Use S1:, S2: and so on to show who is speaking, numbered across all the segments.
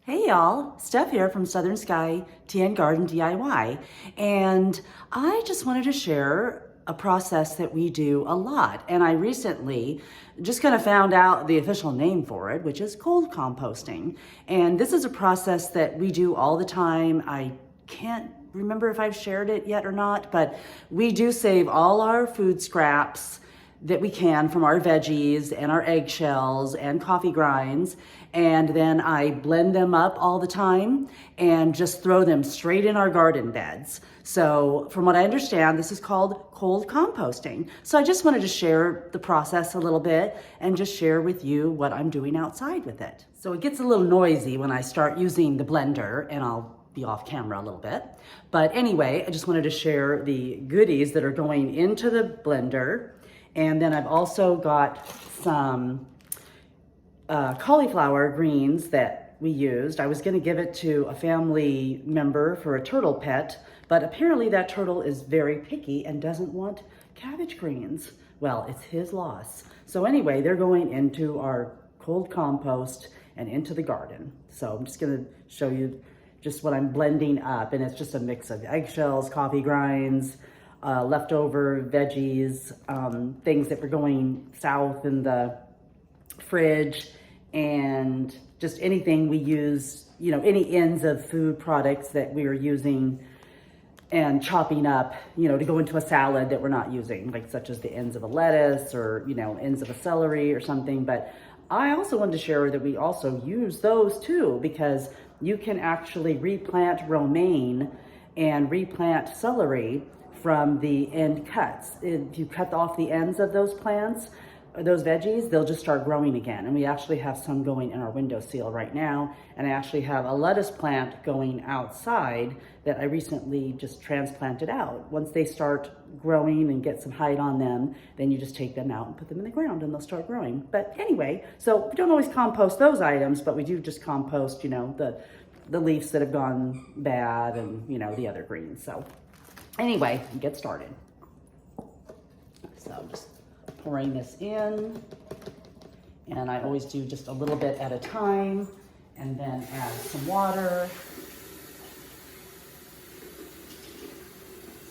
S1: Hey y'all, Steph here from SouthernSkyTNgardenDIY, and I just wanted to share a process that we do a lot. And I recently just kind of found out the official name for it, which is cold composting. And this is a process that we do all the time. I can't remember if I've shared it yet or not, but we do save all our food scraps that we can from our veggies and our eggshells and coffee grinds, and then I blend them up all the time and just throw them straight in our garden beds. So from what I understand, this is called cold composting. So I just wanted to share the process a little bit and just share with you what I'm doing outside with it. So it gets a little noisy when I start using the blender, and I'll be off camera a little bit. But anyway, I just wanted to share the goodies that are going into the blender. And then I've also got some cauliflower greens that we used. I was gonna give it to a family member for a turtle pet, but apparently that turtle is very picky and doesn't want cabbage greens. Well, it's his loss. So anyway, they're going into our cold compost and into the garden. So I'm just gonna show you just what I'm blending up, and it's just a mix of eggshells, coffee grinds, leftover veggies, things that were going south in the fridge, and just anything we use, you know, any ends of food products that we are using and chopping up, you know, to go into a salad that we're not using, like such as the ends of a lettuce or, you know, ends of a celery or something. But I also wanted to share that we also use those too, because you can actually replant romaine and replant celery from the end cuts. If you cut off the ends of those plants, those veggies, they'll just start growing again. And we actually have some going in our windowsill right now. And I actually have a lettuce plant going outside that I recently just transplanted out. Once they start growing and get some height on them, then you just take them out and put them in the ground and they'll start growing. But anyway, so we don't always compost those items, but we do just compost, you know, the leaves that have gone bad and, you know, the other greens. So anyway, get started. So I'm just pouring this in, and I always do just a little bit at a time, and then add some water.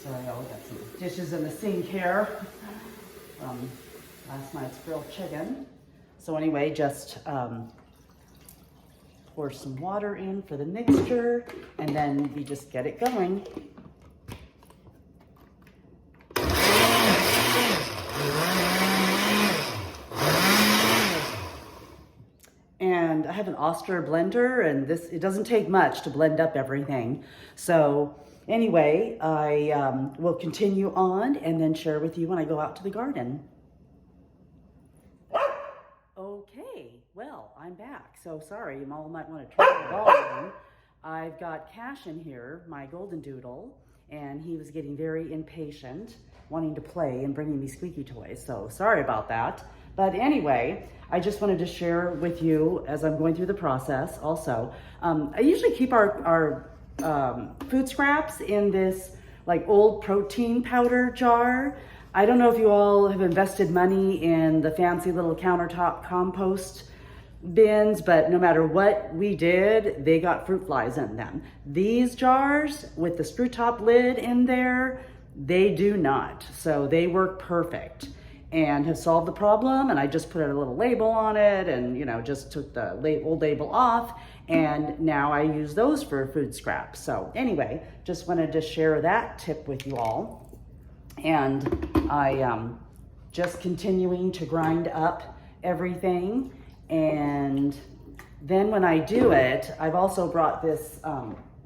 S1: Sorry, I got some dishes in the sink here from last night's grilled chicken. So anyway, just pour some water in for the mixture, and then we just get it going. And I have an Oster blender, and it doesn't take much to blend up everything. So anyway, I will continue on and then share with you when I go out to the garden. Okay, well, I'm back. So sorry, you all might want to turn the volume. I've got Cash in here, my golden doodle, and he was getting very impatient, wanting to play and bringing me squeaky toys. So sorry about that. But anyway, I just wanted to share with you as I'm going through the process also. I usually keep our food scraps in this like old protein powder jar. I don't know if you all have invested money in the fancy little countertop compost bins, but no matter what we did, they got fruit flies in them. These jars with the screw top lid in there, they do not. So they work perfect and have solved the problem. And I just put a little label on it and, you know, just took the old label off. And now I use those for food scraps. So anyway, just wanted to share that tip with you all. And I just continuing to grind up everything. And then when I do it, I've also brought this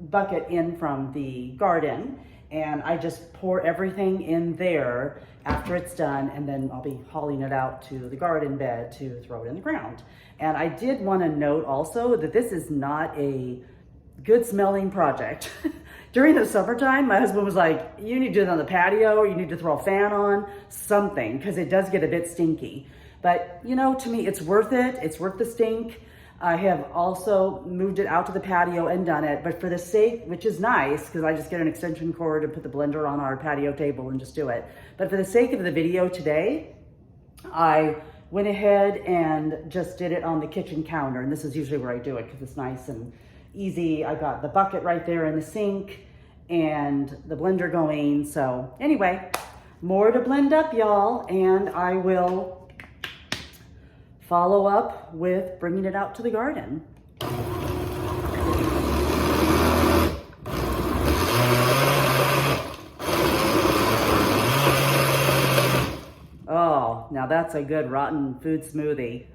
S1: bucket in from the garden, and I just pour everything in there after it's done, and then I'll be hauling it out to the garden bed to throw it in the ground. And I did want to note also that this is not a good smelling project. During the summertime, my husband was like, you need to do it on the patio, or you need to throw a fan on, something, because it does get a bit stinky. But you know, to me, it's worth it. It's worth the stink. I have also moved it out to the patio and done it, but for the sake, which is nice, because I just get an extension cord and put the blender on our patio table and just do it. But for the sake of the video today, I went ahead and just did it on the kitchen counter. And this is usually where I do it because it's nice and easy. I got the bucket right there in the sink and the blender going. So anyway, more to blend up, y'all, and I will follow up with bringing it out to the garden. Oh, now that's a good rotten food smoothie.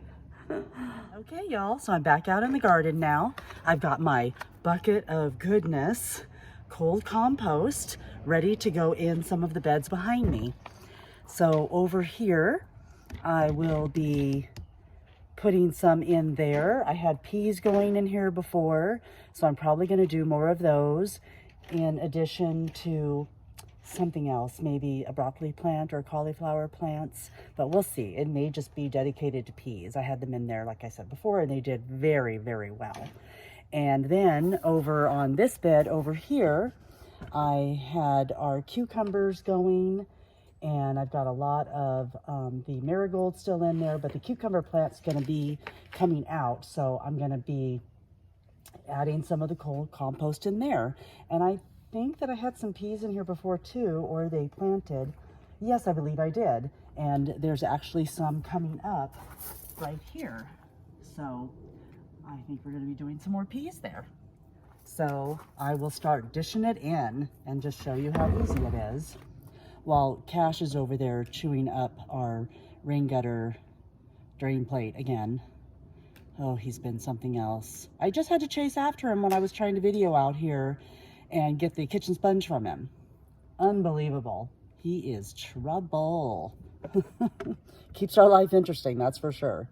S1: Okay, y'all, so I'm back out in the garden now. I've got my bucket of goodness, cold compost, ready to go in some of the beds behind me. So over here, I will be putting some in there. I had peas going in here before, so I'm probably going to do more of those in addition to something else, maybe a broccoli plant or cauliflower plants, but we'll see. It may just be dedicated to peas. I had them in there, like I said before, and they did very, very well. And then over on this bed over here, I had our cucumbers going, and I've got a lot of the marigold still in there, but the cucumber plant's going to be coming out, so I'm going to be adding some of the cold compost in there. And I think that I had some peas in here before too, or they planted. Yes, I believe I did. And there's actually some coming up right here. So I think we're going to be doing some more peas there. So I will start dishing it in and just show you how easy it is, while Cash is over there chewing up our rain gutter drain plate again. Oh, he's been something else. I just had to chase after him when I was trying to video out here and get the kitchen sponge from him. Unbelievable. He is trouble. Keeps our life interesting, that's for sure.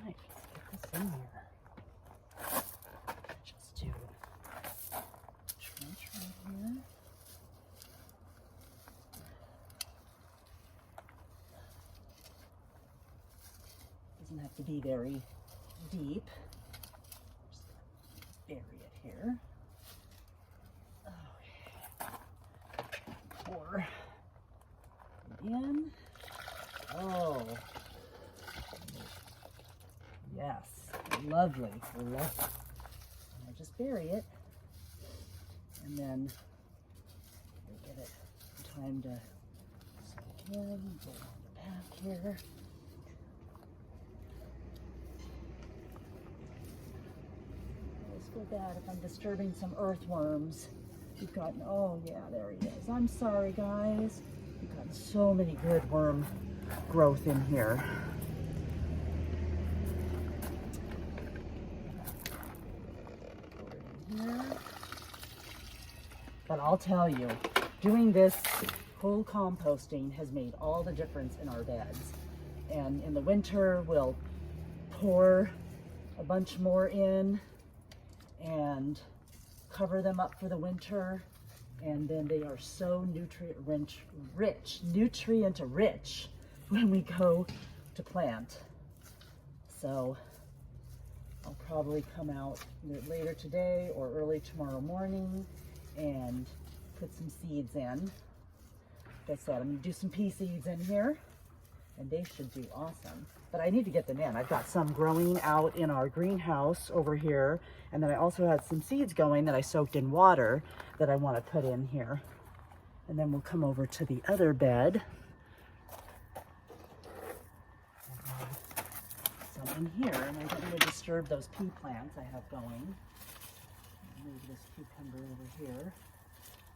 S1: Right, let's get this in here. Just do a trench right here. Doesn't have to be very deep. Just bury it here. Pour it in. Oh, yes, lovely, lovely. I just bury it, and then we give it time to soak in. Go on the back here. Feel bad if I'm disturbing some earthworms. We've gotten, oh yeah, there he is. I'm sorry, guys. We've gotten so many good worm growth in here. But I'll tell you, doing this cold composting has made all the difference in our beds. And in the winter, we'll pour a bunch more in and cover them up for the winter, and then they are so nutrient rich when we go to plant. So I'll probably come out later today or early tomorrow morning and put some seeds in. Like I said, I'm gonna do some pea seeds in here, and they should do awesome. But I need to get them in. I've got some growing out in our greenhouse over here, and then I also had some seeds going that I soaked in water that I want to put in here. And then we'll come over to the other bed. Some in here, and I don't want to disturb those pea plants I have going. Move this cucumber over here.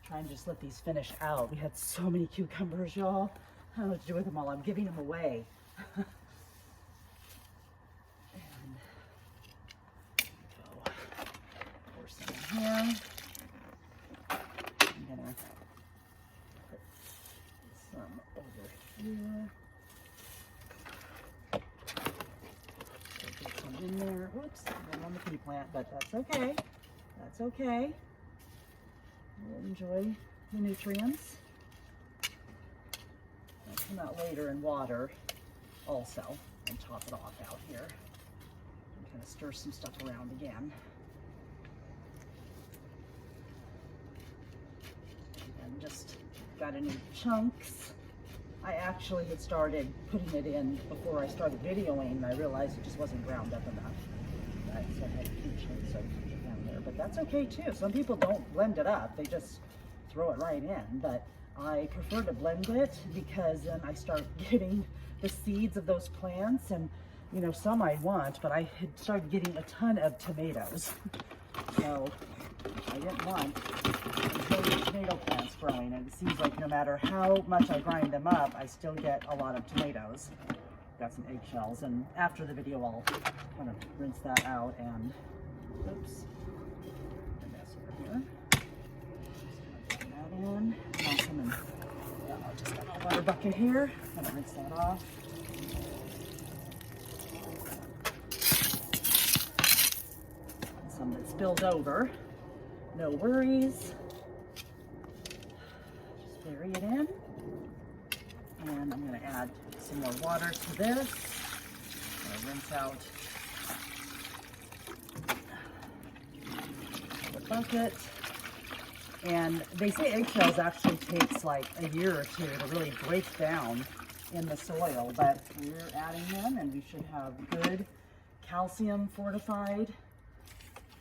S1: Try and just let these finish out. We had so many cucumbers, y'all. I don't know what to do with them all. I'm giving them away. Here. I'm gonna put some over here. Get some in there. Whoops, I'm on the pea plant, but that's okay. That's okay. We'll enjoy the nutrients. I'll come out later and water also and top it off out here. I'm gonna stir some stuff around again. and just got any chunks. I actually had started putting it in before I started videoing, and I realized it just wasn't ground up enough. Right, so I had a few chunks of it down there, but that's okay too. Some people don't blend it up, they just throw it right in, but I prefer to blend it because then I start getting the seeds of those plants, and you know, some I want, but I had started getting a ton of tomatoes. So I didn't want tomato plants growing, and it seems like no matter how much I grind them up, I still get a lot of tomatoes. Got some eggshells, and after the video I'll kind of rinse that out and, oops, a mess over here. Just put that in. I'll come and, I'll just got a water bucket here. I'm gonna rinse that off. Some that spilled over, no worries. Just bury it in, and I'm going to add some more water to this. I'm going to rinse out the bucket. And they say eggshells actually takes like a year or two to really break down in the soil, but we're adding them, and we should have good calcium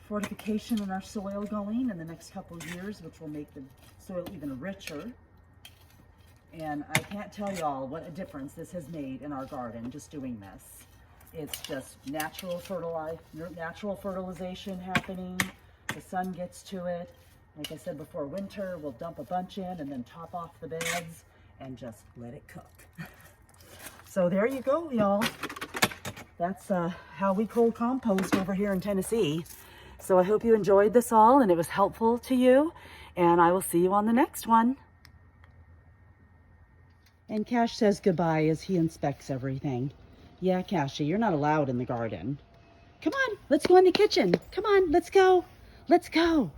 S1: fortification in our soil going in the next couple of years, which will make the soil even richer. And I can't tell y'all what a difference this has made in our garden, just doing this. It's just natural fertilization happening. The sun gets to it. Like I said before, winter, we'll dump a bunch in and then top off the beds and just let it cook. So there you go, y'all. That's how we cold compost over here in Tennessee. So I hope you enjoyed this all and it was helpful to you, and I will see you on the next one. And Cash says goodbye as he inspects everything. Yeah, Cashy, you're not allowed in the garden. Come on, let's go in the kitchen. Come on, let's go. Let's go.